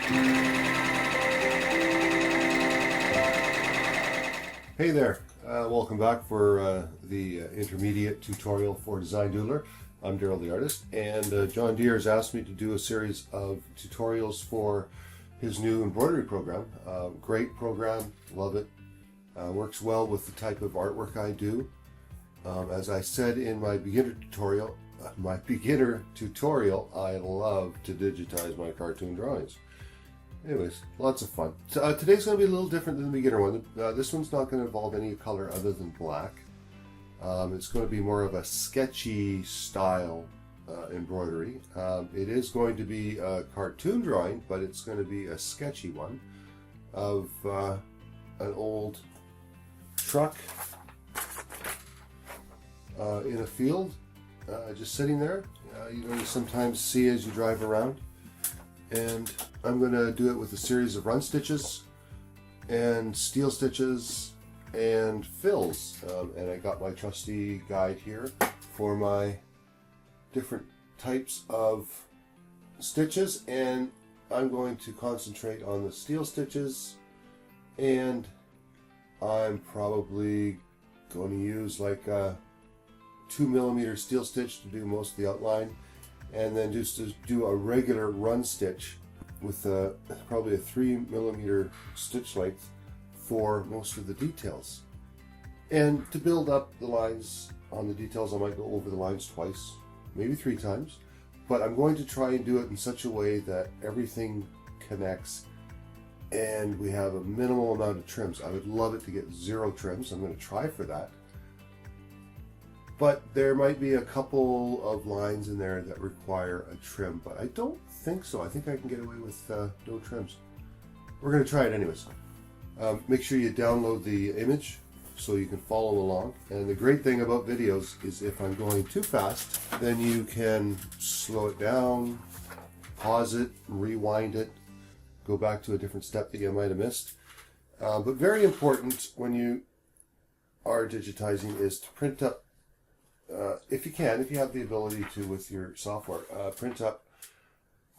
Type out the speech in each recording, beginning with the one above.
Hey there, welcome back for the intermediate tutorial for Design Doodler. I'm Daryl the artist, and John Deere has asked me to do a series of tutorials for his new embroidery program. Great program, love it. Works well with the type of artwork I do. As I said in my beginner tutorial, I love to digitize my cartoon drawings. Anyways, lots of fun. So, today's going to be a little different than the beginner one. This one's not going to involve any color other than black. It's going to be more of a sketchy style embroidery. It is going to be a cartoon drawing, but it's going to be a sketchy one of an old truck in a field, just sitting there. You sometimes see as you drive around. And I'm going to do it with a series of run stitches and steil stitches and fills. And I got my trusty guide here for my different types of stitches, and I'm going to concentrate on the steil stitches, and I'm probably going to use like a 2mm steil stitch to do most of the outline, and then just to do a regular run stitch with probably a 3mm stitch length for most of the details. And to build up the lines on the details, I might go over the lines twice, maybe 3 times, but I'm going to try and do it in such a way that everything connects and we have a minimal amount of trims. I would love it to get 0 trims. I'm going to try for that. But there might be a couple of lines in there that require a trim, but I don't think so. I think I can get away with no trims. We're going to try it anyways. Make sure you download the image so you can follow along. And the great thing about videos is if I'm going too fast, then you can slow it down, pause it, rewind it, go back to a different step that you might have missed. But very important when you are digitizing is to print up, if you have the ability to with your software, print up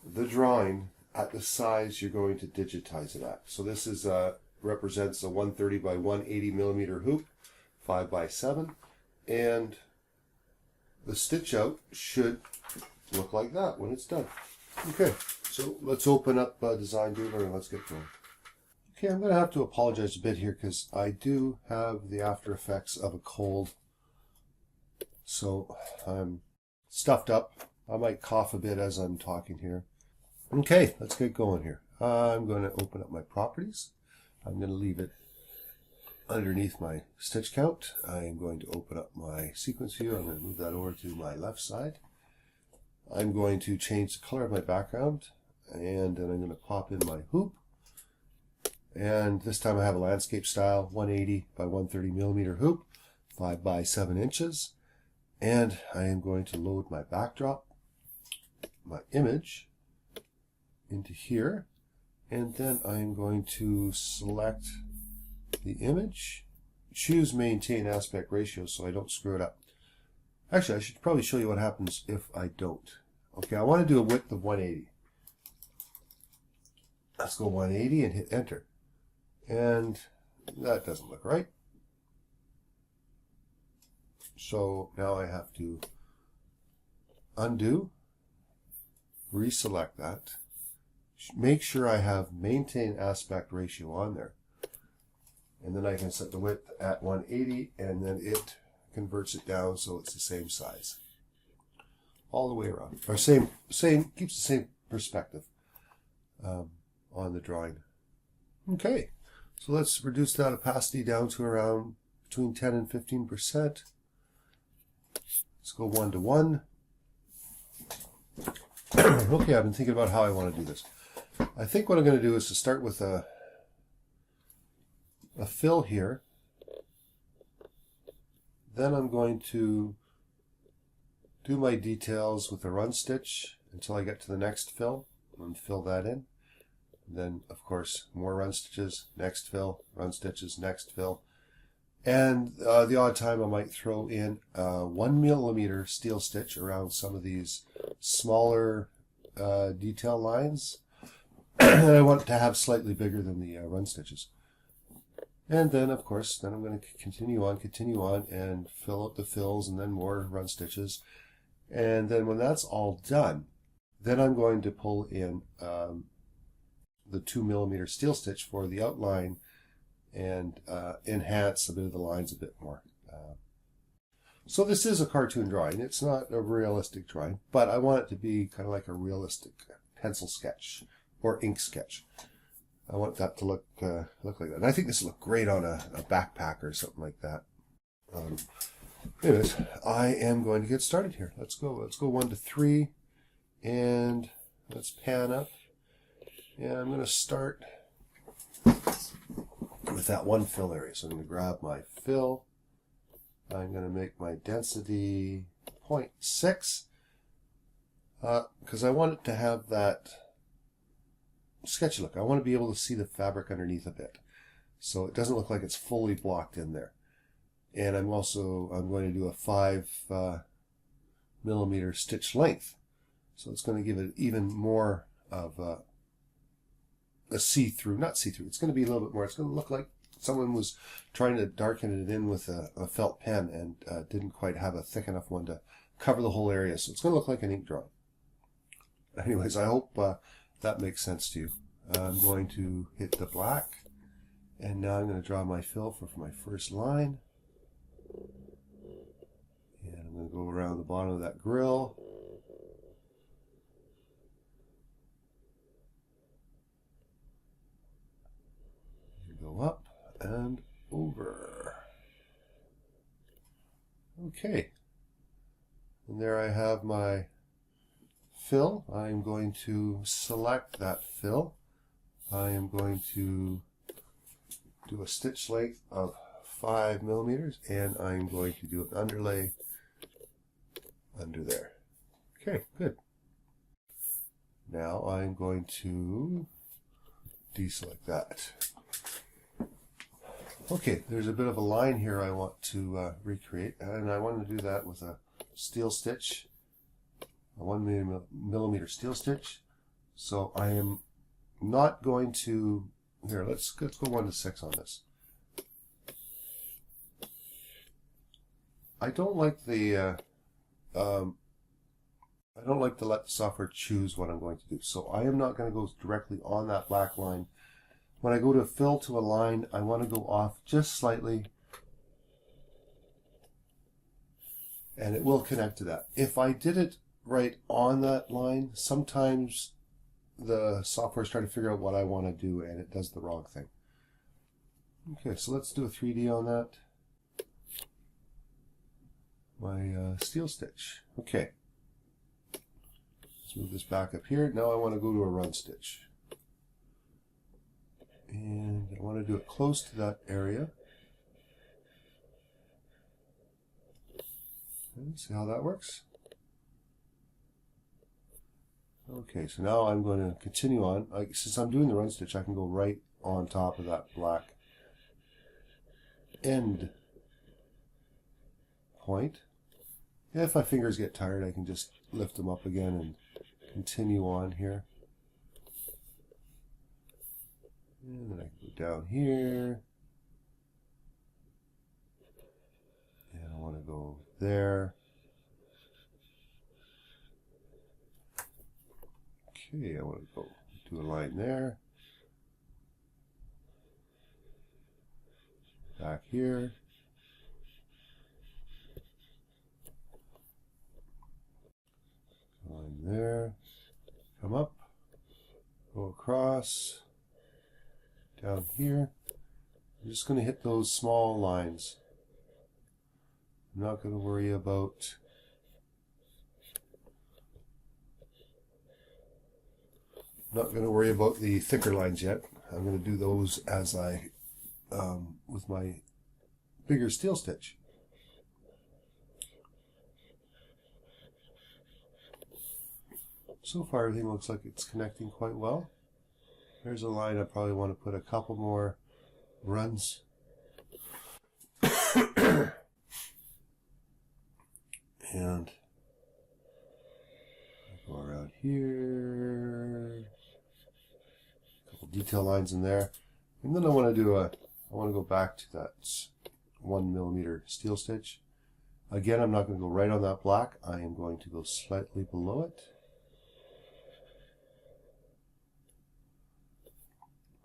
the drawing at the size you're going to digitize it at. So this is represents a 130 by 180mm hoop, 5x7, and the stitch out should look like that when it's done. Okay, so let's open up Design Doodler and let's get going. Okay, I'm going to have to apologize a bit here because I do have the after effects of a cold. So I'm stuffed up. I might cough a bit as I'm talking here. Okay, let's get going here. I'm going to open up my properties. I'm going to leave it underneath my stitch count. I am going to open up my sequence view. I'm going to move that over to my left side. I'm going to change the color of my background, and then I'm going to pop in my hoop. And this time I have a landscape style 180 by 130mm hoop, 5x7 inches. And I am going to load my backdrop, my image, into here. And then I am going to select the image, choose maintain aspect ratio so I don't screw it up. Actually, I should probably show you what happens if I don't. Okay, I want to do a width of 180. Let's go 180 and hit enter. And that doesn't look right. So now I have to undo, reselect that, make sure I have maintain aspect ratio on there, and then I can set the width at 180, and then it converts it down so it's the same size all the way around, or keeps the same perspective on the drawing. Okay, so let's reduce that opacity down to around between 10 and 15%. Let's go 1 to 1. Okay, I've been thinking about how I want to do this. I think what I'm going to do is to start with a fill here. Then I'm going to do my details with a run stitch until I get to the next fill and fill that in. Then, of course, more run stitches, next fill, run stitches, next fill. And the odd time I might throw in a 1mm steil stitch around some of these smaller detail lines. and I want it to have slightly bigger than the run stitches. And then, of course, then I'm going to continue on, and fill out the fills, and then more run stitches. And then when that's all done, then I'm going to pull in the 2mm steel stitch for the outline and enhance a bit of the lines a bit more. So this is a cartoon drawing. It's not a realistic drawing, but I want it to be kind of like a realistic pencil sketch or ink sketch. I want that to look like that. And I think this will look great on a backpack or something like that. Anyways, I am going to get started here. Let's go 1 to 3, and let's pan up. And I'm going to start with that one fill area. So I'm going to grab my fill. I'm going to make my density 0.6 because I want it to have that sketchy look. I want to be able to see the fabric underneath a bit, so it doesn't look like it's fully blocked in there. And I'm going to do a 5mm stitch length, so it's going to give it even more of a see-through, not see-through. It's going to be a little bit more. It's going to look like someone was trying to darken it in with a felt pen and didn't quite have a thick enough one to cover the whole area. So it's going to look like an ink drawing. Anyways, I hope that makes sense to you. I'm going to hit the black, and now I'm going to draw my fill for my first line. And I'm going to go around the bottom of that grill. Go up and over. Okay. And there I have my fill. I'm going to select that fill. I am going to do a stitch length of 5mm, and I'm going to do an underlay under there. Okay, good. Now I'm going to deselect that. Okay, there's a bit of a line here I want to recreate, and I want to do that with a steel stitch, a 1mm steel stitch. So I am not going to, here, let's go 1 to 6 on this. I don't like to let the software choose what I'm going to do. So I am not going to go directly on that black line. When I go to fill to a line, I want to go off just slightly, and it will connect to that. If I did it right on that line, sometimes the software is trying to figure out what I want to do, and it does the wrong thing. Okay, so let's do a 3D on that. My steel stitch. Okay. Let's move this back up here. Now I want to go to a run stitch. And I want to do it close to that area. Okay, see how that works? Okay, so now I'm going to continue on. Since I'm doing the run stitch, I can go right on top of that black end point. If my fingers get tired, I can just lift them up again and continue on here. And then I can go down here. And I want to go there. Okay, I want to go do a line there. Back here. Line there. Come up. Go across. Down here. I'm just going to hit those small lines. I'm not going to worry about the thicker lines yet. I'm going to do those as I with my bigger steel stitch. So far everything looks like it's connecting quite well. There's a line I probably want to put a couple more runs. And I go around here. couple detail lines in there. And then I want to go back to that 1mm steel stitch. Again, I'm not going to go right on that black. I am going to go slightly below it.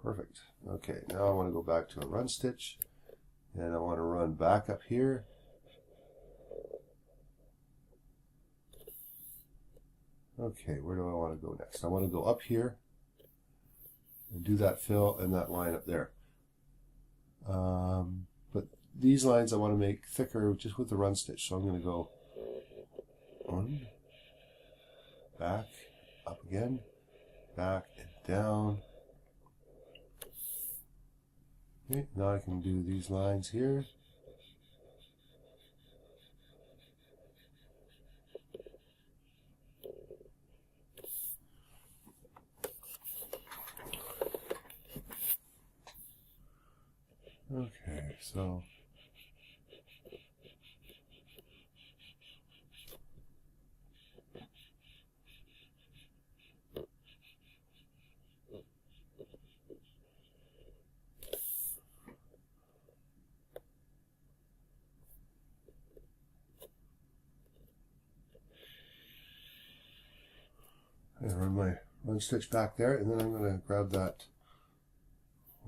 Perfect. Okay, now I want to go back to a run stitch, and I want to run back up here. Okay, where do I want to go next? I want to go up here and do that fill and that line up there. But these lines I want to make thicker just with the run stitch. So I'm going to go on, back, up again, back and down. Okay, now I can do these lines here. Okay, so I run my run stitch back there, and then I'm going to grab that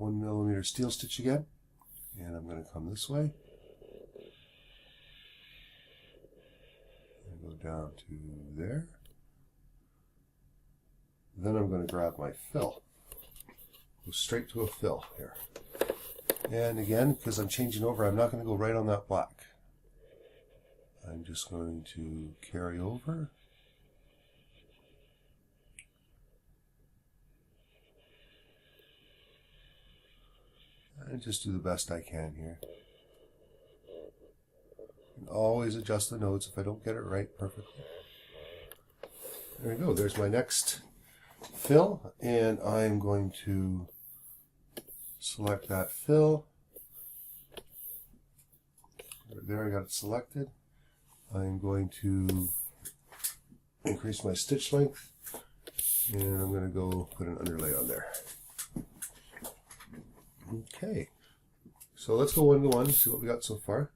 1mm steel stitch again, and I'm going to come this way and go down to there. Then I'm going to grab my fill, go straight to a fill here, and again, because I'm changing over, I'm not going to go right on that black. I'm just going to carry over. And just do the best I can here. And always adjust the notes if I don't get it right perfectly. There we go. There's my next fill, and I'm going to select that fill. Right there, I got it selected. I'm going to increase my stitch length, and I'm going to go put an underlay on there. Okay, so let's go one to one, see what we got so far.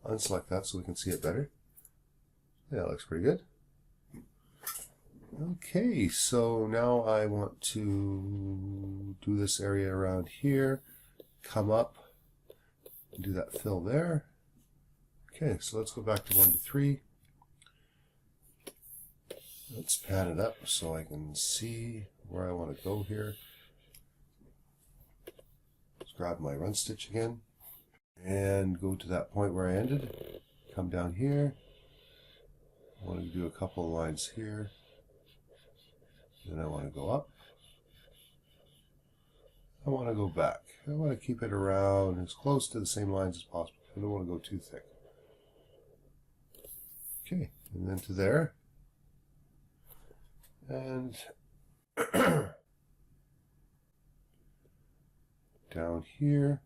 Unselect that so we can see it better. Yeah, that looks pretty good. Okay, so now I want to do this area around here, come up, and do that fill there. Okay, so let's go back to 1 to 3. Let's pan it up so I can see where I want to go here. Grab my run stitch again and go to that point where I ended. Come down here. I want to do a couple of lines here. Then I want to go up. I want to go back. I want to keep it around as close to the same lines as possible. I don't want to go too thick. Okay, and then to there. And down here.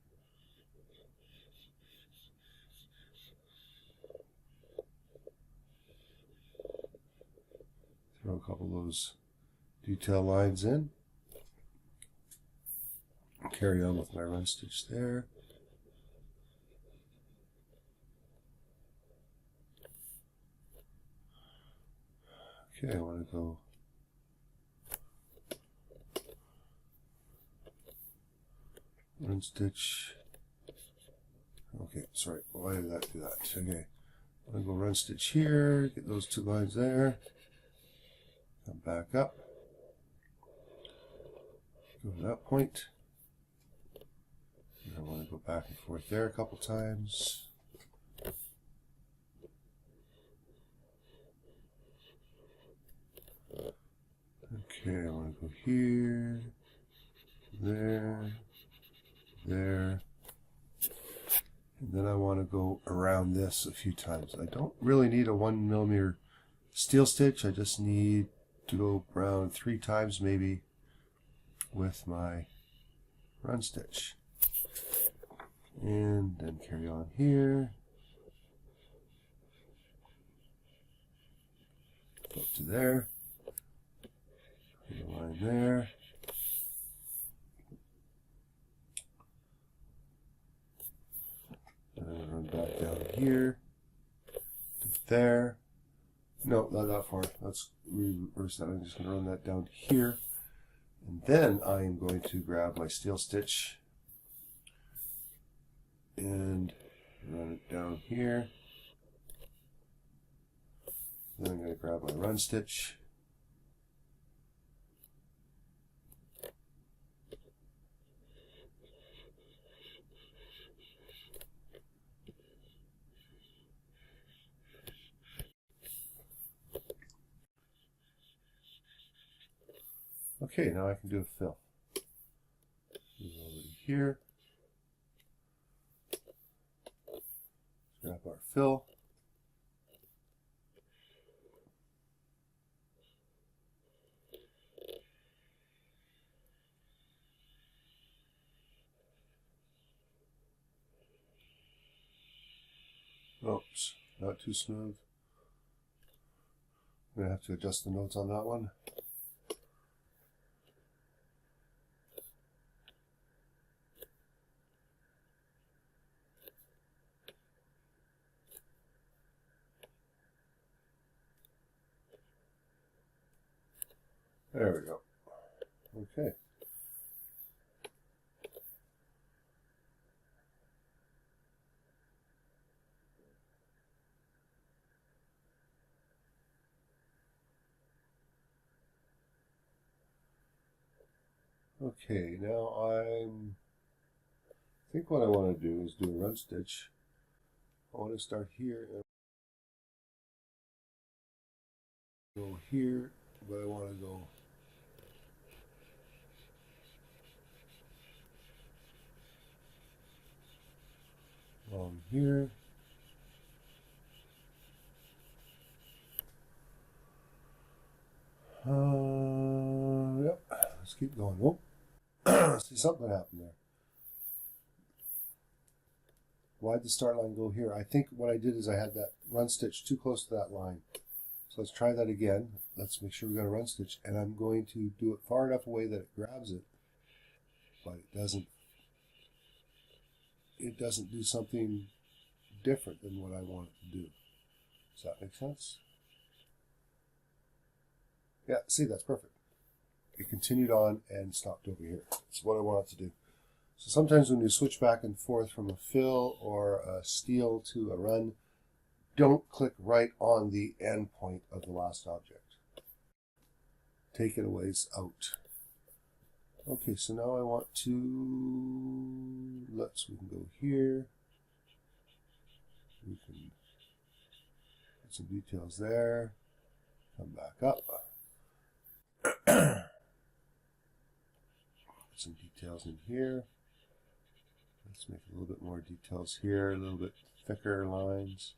Throw a couple of those detail lines in. Carry on with my run stitch there. Okay, I want to go run stitch. Okay, sorry, why did that do that? Okay, I'm going to go run stitch here, get those two lines there, come back up, go to that point, and I want to go back and forth there a couple times. Okay, I want to go here, there, there, and then I want to go around this a few times. I don't really need a 1mm steel stitch, I just need to go around 3 times maybe with my run stitch. And then carry on here, up to there, put a line there, back down here to there. No, not that far. Let's reverse that. I'm just going to run that down here. And then I am going to grab my steel stitch and run it down here. Then I'm going to grab my run stitch. Okay, now I can do a fill. Move over to here. Grab our fill. Oops, not too smooth. I'm going to have to adjust the notes on that one. There we go. Okay. Okay, now I think what I want to do is do a run stitch. I want to start here and go here, but I want to go along here. Yep, let's keep going. Oh, see, something happened there. Why'd the start line go here? I think what I did is I had that run stitch too close to that line. So let's try that again. Let's make sure we got a run stitch, and I'm going to do it far enough away that it grabs it, but it doesn't do something different than what I want it to do. Does that make sense? Yeah, see, that's perfect. It continued on and stopped over here. That's what I want it to do. So sometimes when you switch back and forth from a fill or a steil to a run, don't click right on the end point of the last object. Take it a ways out. Okay, so now I want to, we can go here. We can put some details there. Come back up. Put some details in here. Let's make a little bit more details here, a little bit thicker lines.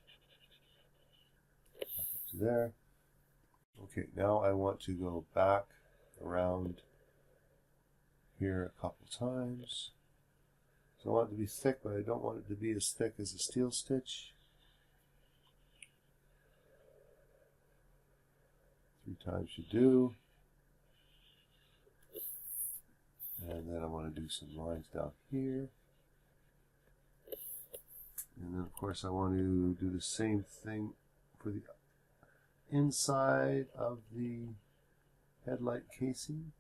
Back up to there. Okay, now I want to go back around here a couple times. So I want it to be thick, but I don't want it to be as thick as a steel stitch. 3 times should do. And then I want to do some lines down here. And then of course I want to do the same thing for the inside of the headlight casing.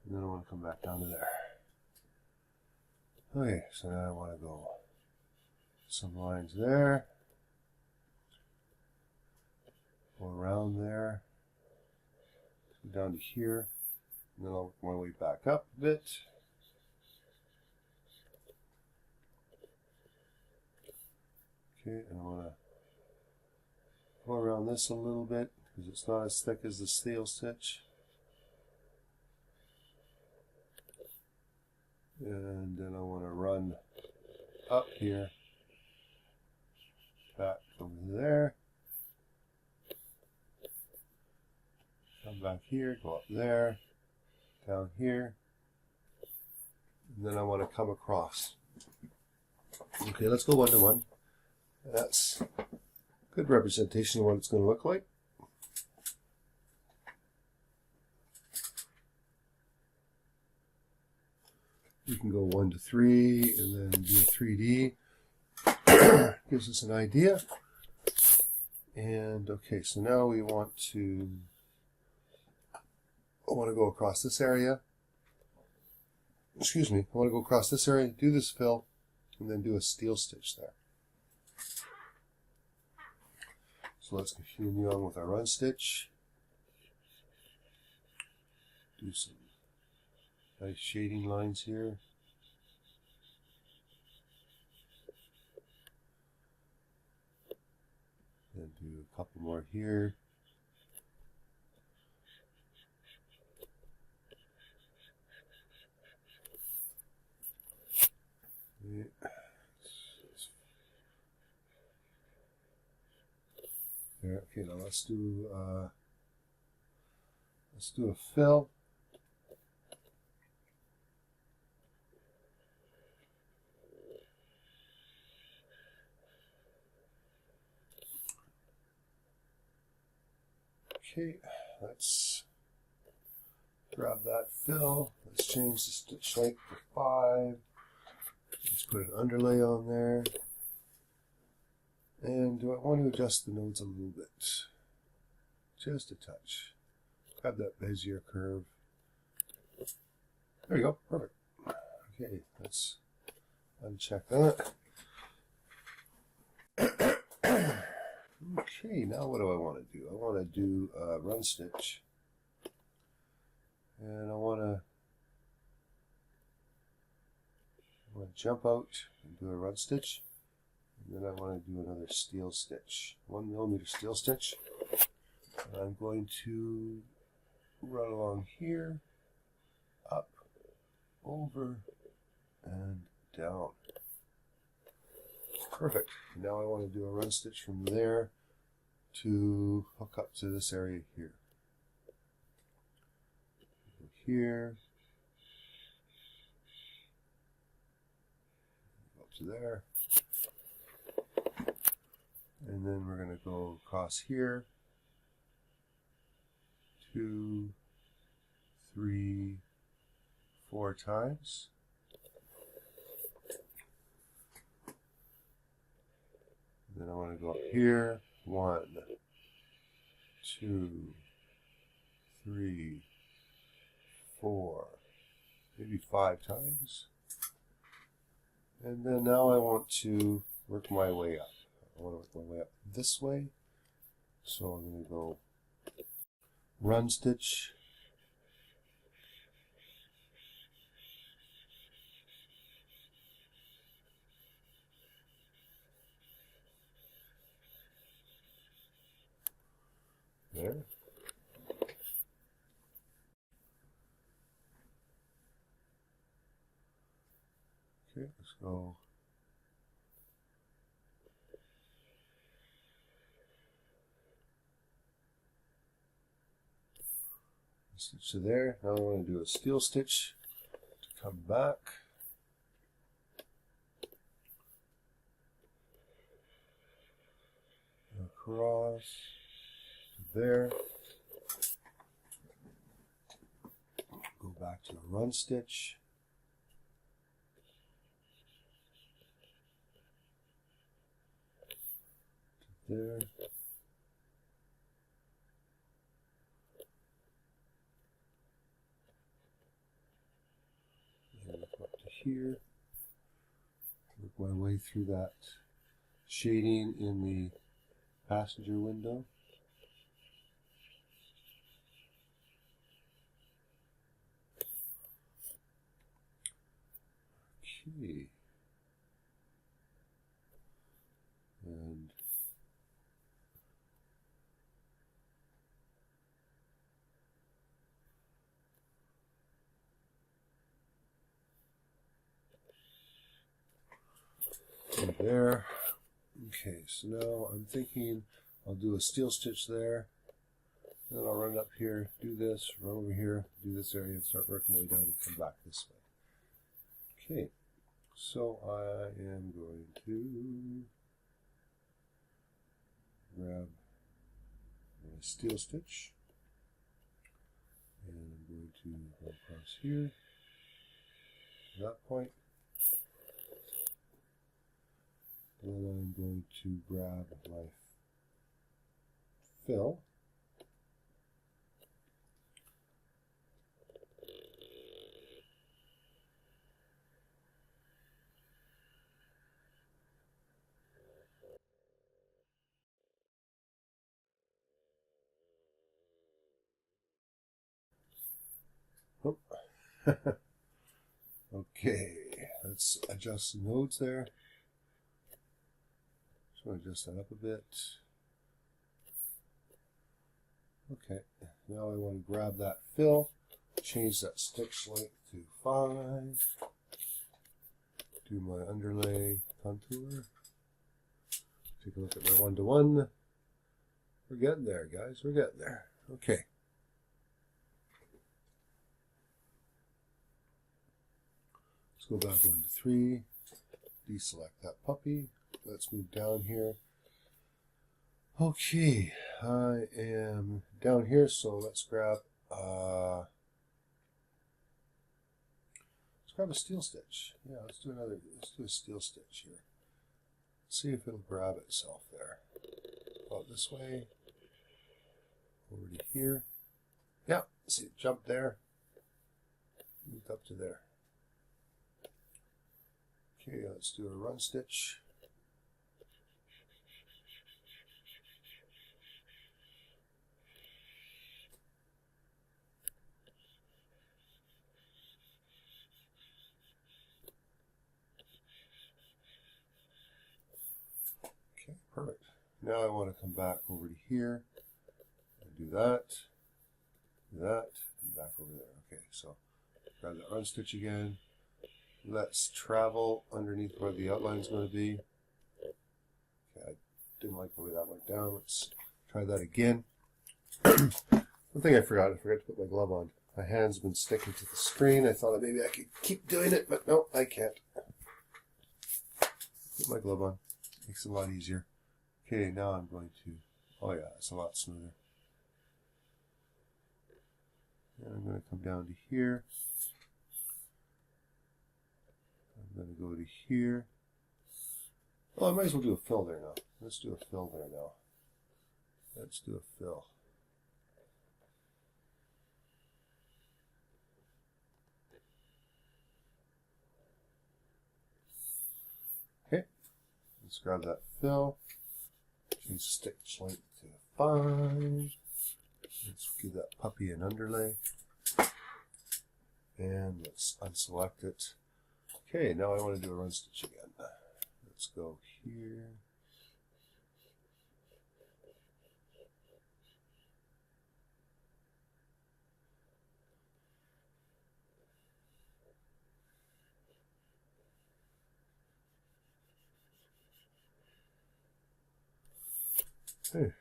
And then I want to come back down to there. Okay, so now I want to go some lines there, go around there, go down to here, and then I'll work my way back up a bit. Okay, and I want to go around this a little bit because it's not as thick as the steel stitch. And then I want to run up here, back over there, come back here, go up there, down here, and then I want to come across. Okay, let's go one to one. That's a good representation of what it's going to look like. You can go 1 to 3 and then do a 3D. Gives us an idea. And okay, so now we want to go across this area. Excuse me, I want to go across this area, do this fill, and then do a steel stitch there. So let's continue on with our run stitch. Do some nice shading lines here. And do a couple more here. Yeah. There. Okay, now let's do a fill. Okay, let's grab that fill. Let's change the stitch length to 5. Let's put an underlay on there. And do I want to adjust the nodes a little bit? Just a touch. Grab that Bezier curve. There you go, perfect. Okay, let's uncheck that. Okay, now what do I want to do? I want to do a run stitch. And I want to jump out and do a run stitch. And then I want to do another steel stitch. 1mm steel stitch. And I'm going to run along here, up, over, and down. Perfect. Now I want to do a run stitch from there to hook up to this area here. Go here, up to there, and then we're going to go across here, 2, 3, 4 times. Then I want to go up here, 1, 2, 3, 4, maybe 5 times. And then now I want to work my way up. I want to work my way up this way. So I'm going to go run stitch. There. Okay, let's go. Stitch to there. Now I want to do a steel stitch to come back. Across to there. Go back to a run stitch. To there. And up to here. Work my way through that shading in the passenger window. Okay. And there. Okay, so now I'm thinking I'll do a steel stitch there. Then I'll run up here, do this, run over here, do this area, and start working my way down and come back this way. Okay, so I am going to grab my steel stitch, and I'm going to go across here, that point. Then I'm going to grab my fill. Oh. Okay, let's adjust the nodes there. Just want to adjust that up a bit. Okay, now I want to grab that fill, change that stitch length to 5, do my underlay contour, take a look at my 1-to-1. We're getting there, guys, we're getting there. Okay. Let's go back 1 to 3, deselect that puppy. Let's move down here. Okay, I am down here, so let's grab a steel stitch. Yeah, let's do a steel stitch here. See if it'll grab itself there. Go this way, over to here. Yeah, see it jump there, moved up to there. Okay, let's do a run stitch. Okay, perfect. Now I want to come back over to here and do that, and back over there. Okay, so grab that run stitch again. Let's travel underneath where the outline is going to be. Okay, I didn't like the way that went down. Let's try that again. One thing I forgot to put my glove on. My hand's been sticking to the screen. I thought maybe I could keep doing it, but no, I can't. Put my glove on. Makes it a lot easier. Okay, now I'm going to, oh yeah, it's a lot smoother. And I'm going to come down to here. I'm going to go to here. Oh, I might as well do a fill there now. Let's do a fill there now. Let's do a fill. Okay, let's grab that fill. Change stitch length to 5. Let's give that puppy an underlay. And let's unselect it. Okay, now I want to do a run stitch again. Let's go here. Hey.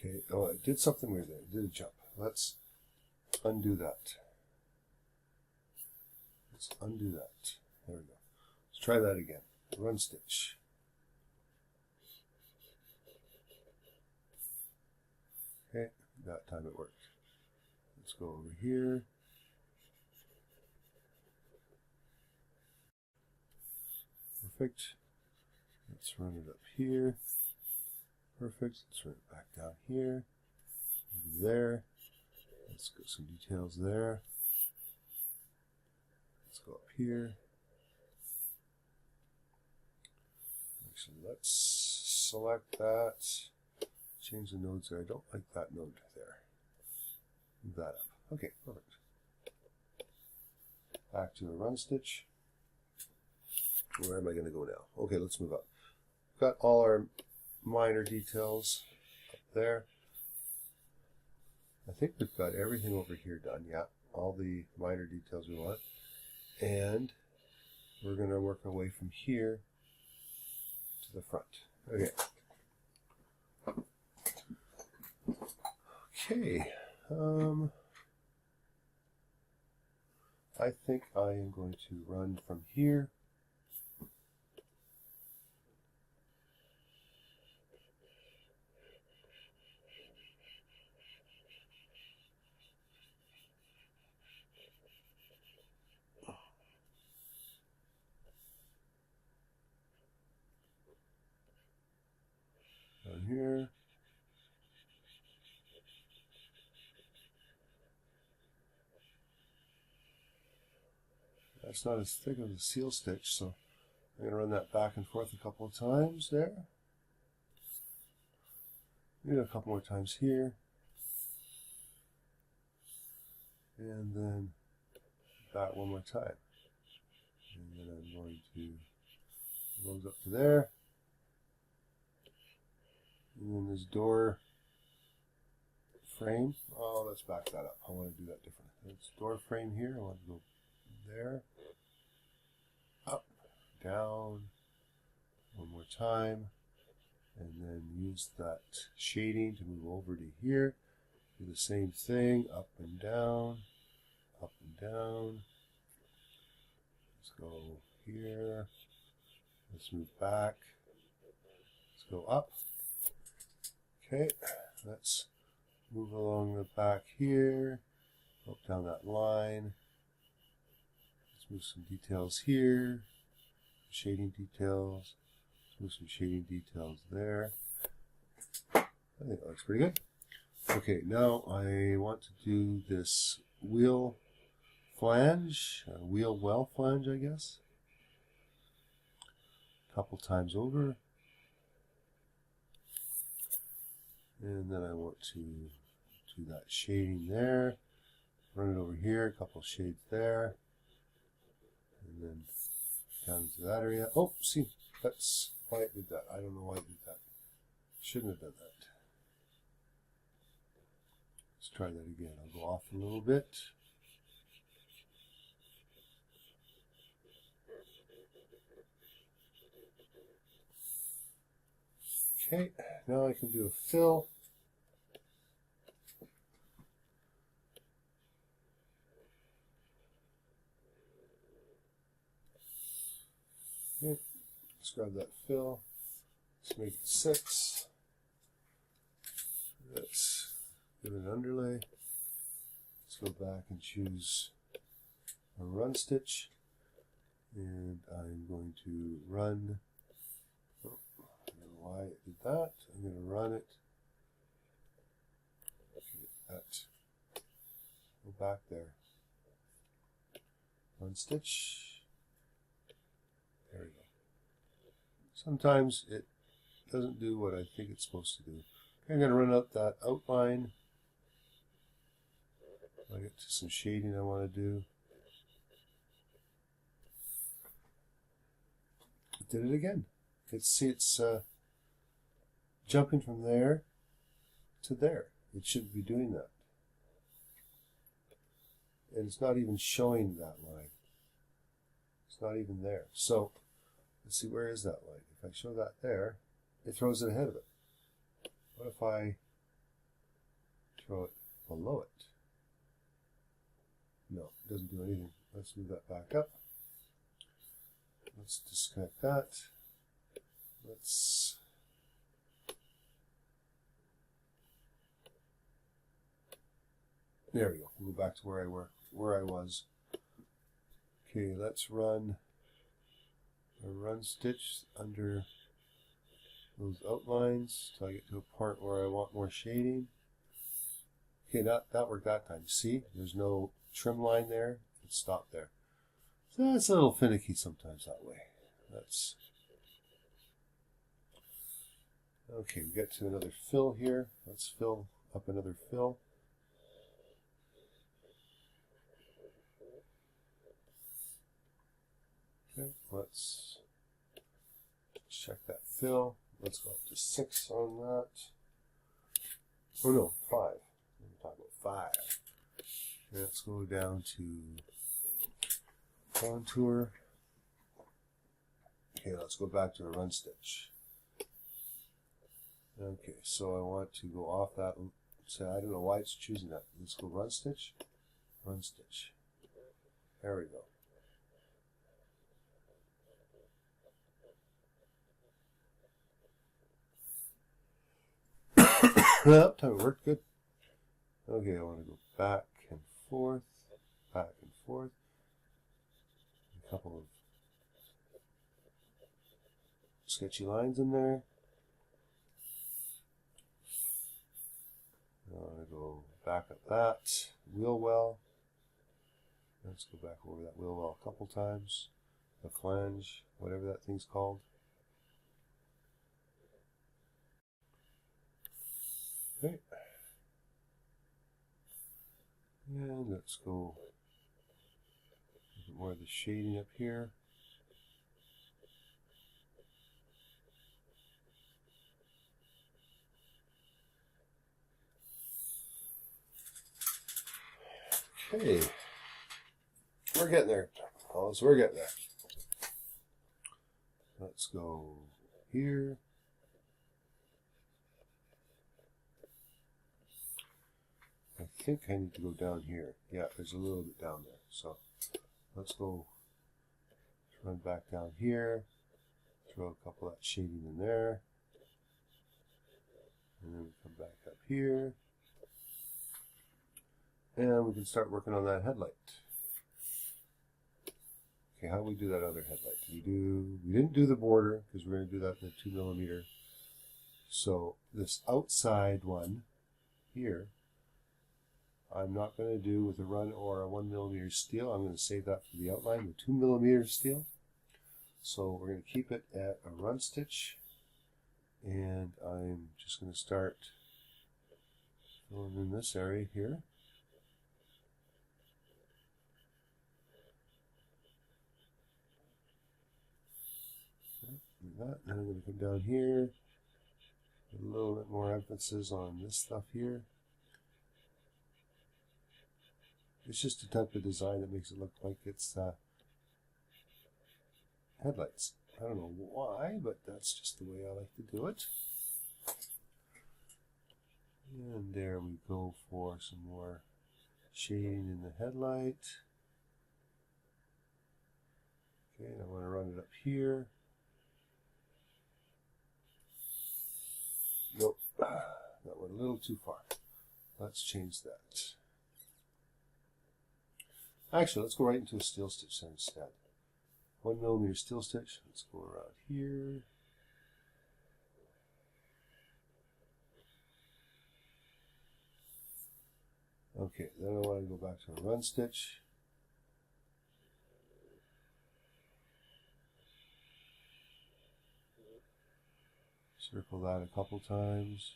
Okay, oh, I did something weird there. I did a jump. Let's undo that. Let's undo that. There we go. Let's try that again. Run stitch. Okay, that time it worked. Let's go over here. Perfect. Let's run it up here. Perfect. Let's run it back down here. Maybe there. Let's get some details there. Let's go up here. Actually, let's select that. Change the nodes there. I don't like that node there. Move that up. Okay, perfect. Back to the run stitch. Where am I going to go now? Okay, let's move up. We've got all our minor details up there. I think we've got everything over here done. Yeah, all the minor details we want. And we're going to work our way from here to the front. Okay. Okay. I think I am going to run from here down here. That's not as thick as a seal stitch, so I'm going to run that back and forth a couple of times there. Maybe a couple more times here. And then back one more time. And then I'm going to close up to there. And then this door frame. Oh, let's back that up. I want to do that differently. This door frame here. I want to go there. Up, down, one more time, and then use that shading to move over to here. Do the same thing, up and down, up and down. Let's go here. Let's move back. Let's go up. Okay, let's move along the back here, up down that line. Move some details here, shading details, move some shading details there. I think that looks pretty good. Okay, now I want to do this wheel flange, wheel well flange, I guess. A couple times over. And then I want to do that shading there. Run it over here, a couple shades there. And then down to that area. Oh, see, that's why it did that. I don't know why it did that. Shouldn't have done that. Let's try that again. I'll go off a little bit. Okay, now I can do a fill. Okay, let's grab that fill. Let's make it 6. Let's give it an underlay. Let's go back and choose a run stitch. And I'm going to run. Oh, I don't know why it did that. I'm going to run it. Okay, that. Go back there. Run stitch. There we go. Sometimes it doesn't do what I think it's supposed to do. Okay, I'm going to run up that outline. I'll get to some shading I want to do. It did it again. See, it's jumping from there to there. It shouldn't be doing that. And it's not even showing that line. It's not even there. So, let's see, where is that line? If I show that there, it throws it ahead of it. What if I throw it below it? No, it doesn't do anything. Let's move that back up. Let's disconnect that. Let's there we go. We'll go back to where I was. Okay, let's run a run stitch under those outlines till I get to a part where I want more shading. Okay, that worked that time. See, there's no trim line there. It stopped there. So that's a little finicky sometimes that way. That's okay. We get to another fill here. Let's fill up another fill. Okay, let's check that fill. Let's go up to 6 on that. Oh no, 5. We're talking about 5. Let's go down to contour. Okay, let's go back to a run stitch. Okay, so I want to go off that. So I don't know why it's choosing that. Let's go run stitch, run stitch. There we go. That time it worked good. Okay, I want to go back and forth, back and forth. A couple of sketchy lines in there. I want to go back at that wheel well. Let's go back over that wheel well a couple times. The flange, whatever that thing's called. Okay. And let's go a little bit more of the shading up here. Okay. We're getting there. Oh, so we're getting there. Let's go here. I think I need to go down here. Yeah, there's a little bit down there. So let's go run back down here. Throw a couple of that shading in there. And then we come back up here. And we can start working on that headlight. Okay, how do we do that other headlight? We didn't do the border because we're going to do that in the 2mm. So this outside one here, I'm not going to do with a run or a 1mm steel. I'm going to save that for the outline, the 2mm steel. So we're going to keep it at a run stitch. And I'm just going to start filling in this area here. That. Then I'm going to come down here, put a little bit more emphasis on this stuff here. It's just a type of design that makes it look like it's headlights. I don't know why, but that's just the way I like to do it. And there we go for some more shading in the headlight. Okay, and I want to run it up here. Nope, that went a little too far. Let's change that. Actually, let's go right into a steel stitch then instead. 1mm steel stitch. Let's go around here. Okay, then I want to go back to a run stitch. Circle that a couple times.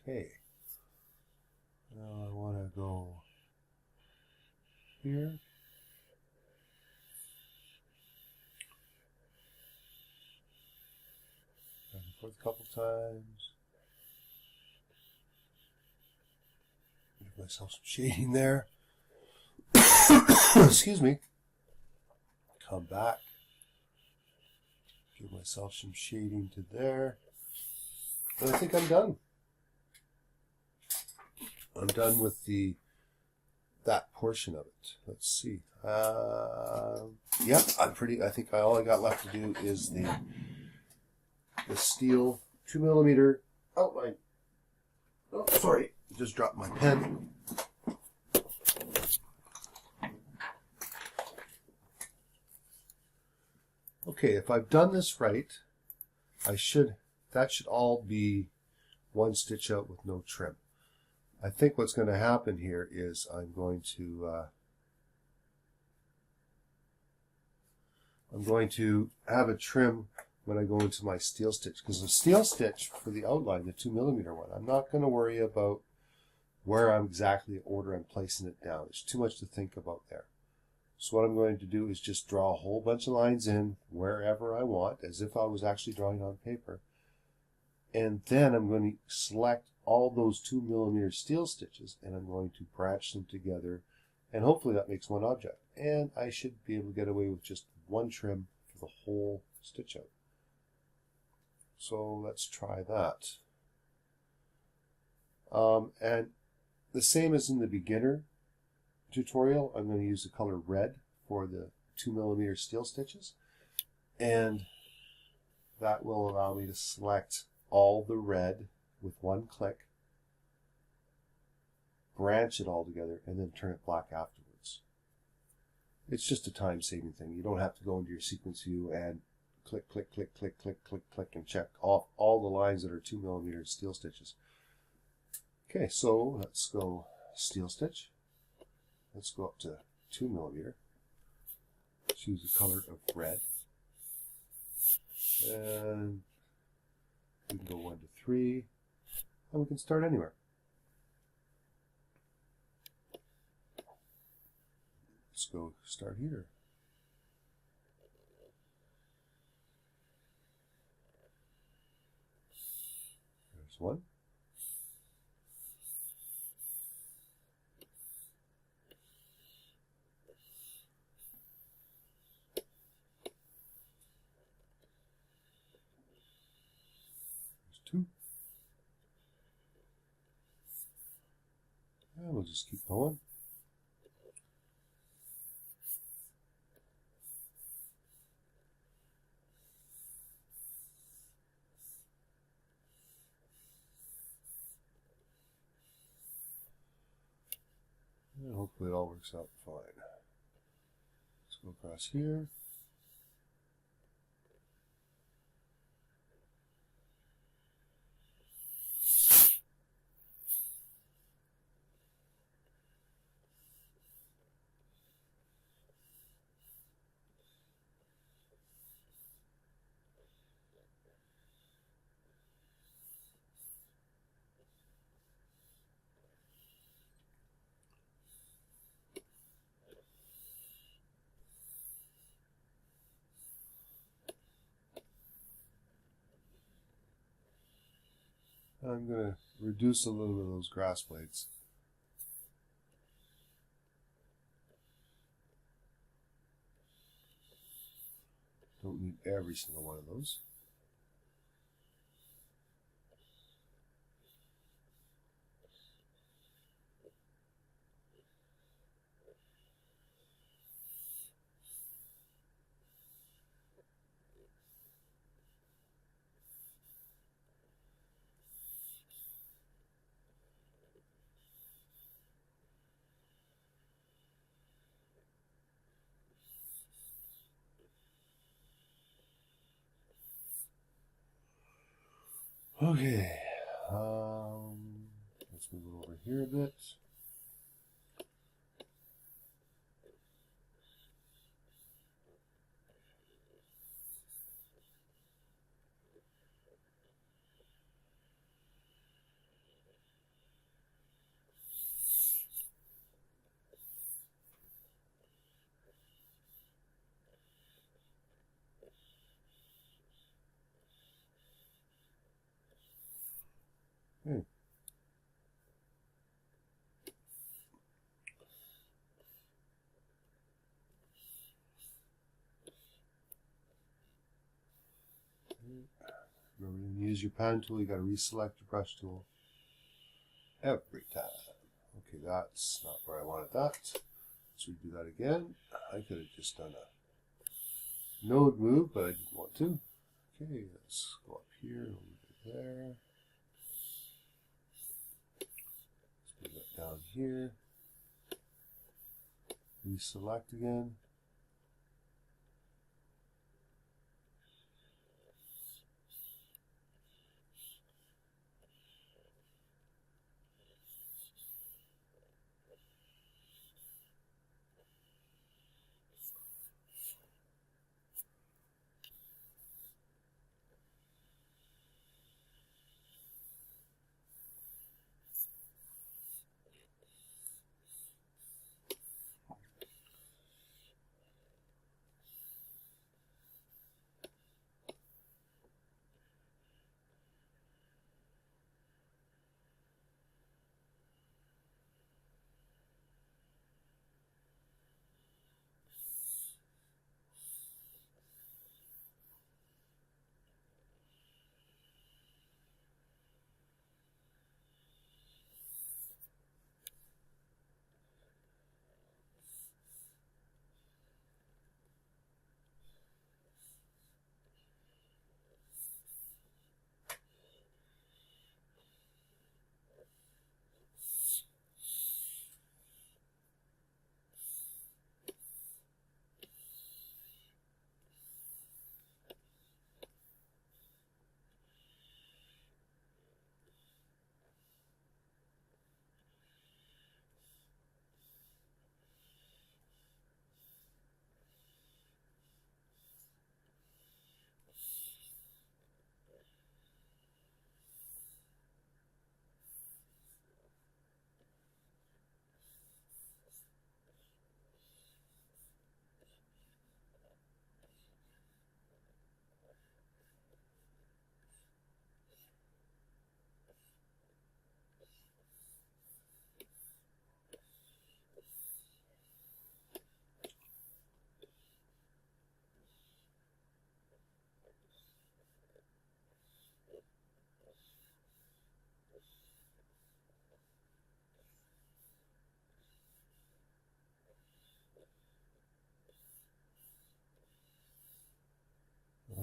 Okay. Now I want to go here. Back and forth a couple times. Give myself some shading there. Excuse me. Come back. Give myself some shading to there. And I think I'm done. I'm done with that portion of it. Let's see. Yeah, I think all I got left to do is the steel 2mm outline. Oh, sorry. Just dropped my pen. Okay, if I've done this right, that should all be one stitch out with no trim. I think what's going to happen here is I'm going to have a trim when I go into my steel stitch, because the steel stitch for the outline, the 2mm one, I'm not going to worry about where I'm exactly order I'm placing it down. It's too much to think about there. So what I'm going to do is just draw a whole bunch of lines in wherever I want, as if I was actually drawing on paper. And then I'm going to select all those 2mm steel stitches, and I'm going to branch them together, and hopefully that makes one object. And I should be able to get away with just one trim for the whole stitch out. So let's try that. And the same as in the beginner tutorial, I'm going to use the color red for the 2mm steel stitches, and that will allow me to select all the red with one click, branch it all together, and then turn it black afterwards. It's just a time-saving thing. You don't have to go into your sequence view and click, click, click, click, click, click, click, and check off all the lines that are 2mm steel stitches. Okay, so let's go steel stitch. Let's go up to 2mm. Choose the color of red. And we can go 1 to 3. And we can start anywhere. Let's go start here. There's 1. There's 2. And we'll just keep going. And hopefully it all works out fine. Let's go across here. I'm going to reduce a little bit of those grass blades. Don't need every single one of those. Okay, let's move it over here a bit. Okay. Remember, when you use your pen tool, you got to reselect your brush tool every time. Okay, that's not where I wanted that. Let's redo that again. I could have just done a node move, but I didn't want to. Okay, let's go up here, and leave it there. Let's move that down here. Reselect again.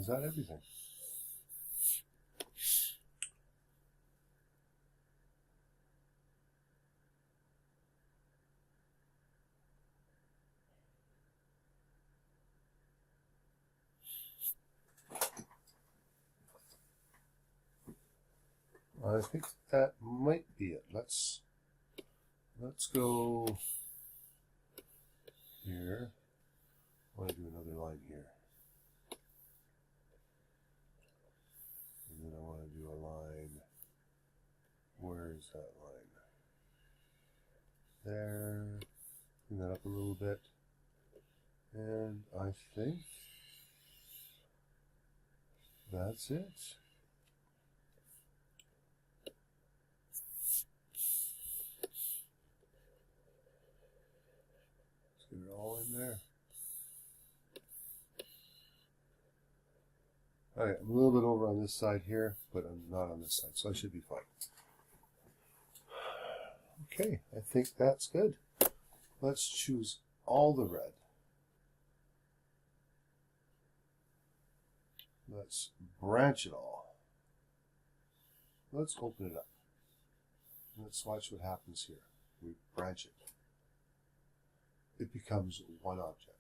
Is that everything? I think that might be it. Let's go here. I want to do another line here. And then I want to do a line. Where is that line? There. Clean that up a little bit. And I think that's it. Get it all in there. Alright, I'm a little bit over on this side here, but I'm not on this side, so I should be fine. Okay, I think that's good. Let's choose all the red. Let's branch it all. Let's open it up. Let's watch what happens here. We branch it. It becomes one object.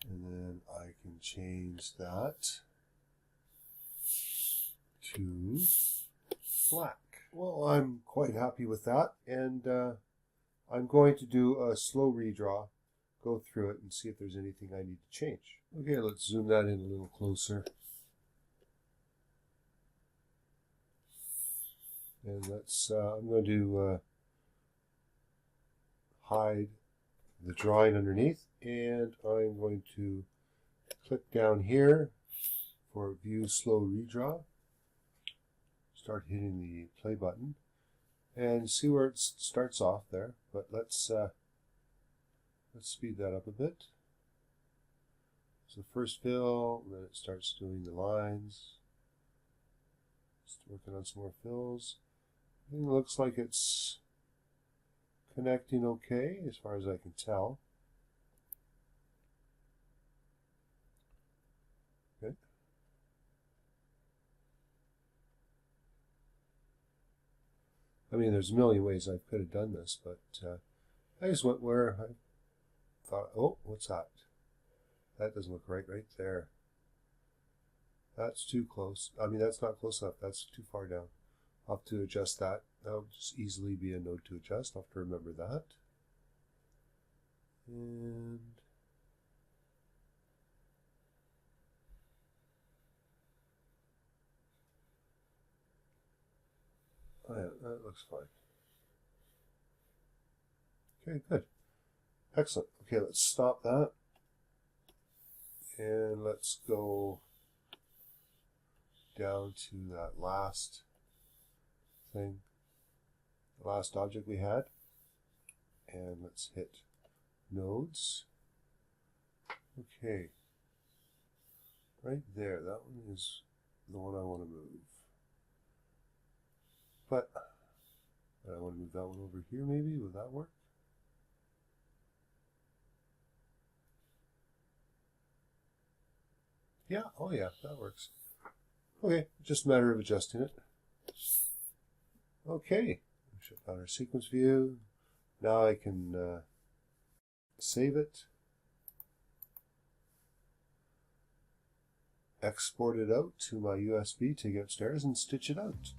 And then I can change that to black. Well, I'm quite happy with that, and I'm going to do a slow redraw, go through it and see if there's anything I need to change. Okay, let's zoom that in a little closer. And let's, I'm going to hide the drawing underneath, and I'm going to click down here for View Slow Redraw. Start hitting the play button and see where it starts off there. But let's speed that up a bit. So first fill, and then it starts doing the lines. Just working on some more fills. It looks like it's connecting okay as far as I can tell. Good. I mean, there's a million ways I could have done this, but I just went where I thought, oh, what's that? That doesn't look right there. That's too close. I mean, that's not close enough. That's too far down. I'll have to adjust that. That'll just easily be a node to adjust. I'll have to remember that. And oh yeah, that looks fine. Okay, good. Excellent. Okay, let's stop that. And let's go down to that last thing, the last object we had. And let's hit nodes. Okay. Right there, that one is the one I want to move. But I want to move that one over here maybe. Would that work? Yeah, oh yeah, that works. Okay, just a matter of adjusting it. Okay, shut down our sequence view. Now I can save it, export it out to my USB, take it upstairs and stitch it out.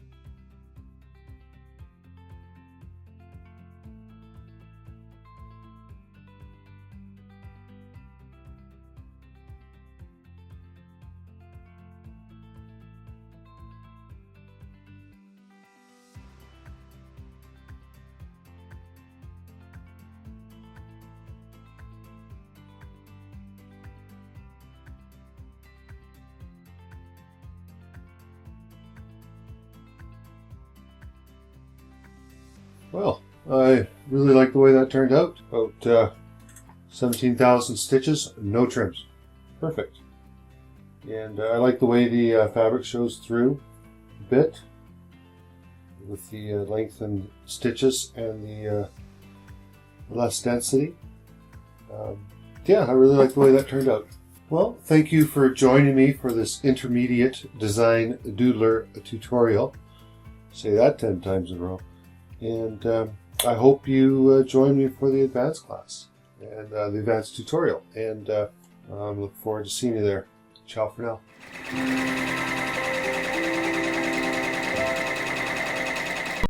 Well, I really like the way that turned out. About 17,000 stitches, no trims. Perfect. And I like the way the fabric shows through a bit with the lengthened stitches and the less density. Yeah, I really like the way that turned out. Well, thank you for joining me for this intermediate Design Doodler tutorial. Say that 10 times in a row. And I hope you join me for the advanced class and the advanced tutorial. And I look forward to seeing you there. Ciao for now.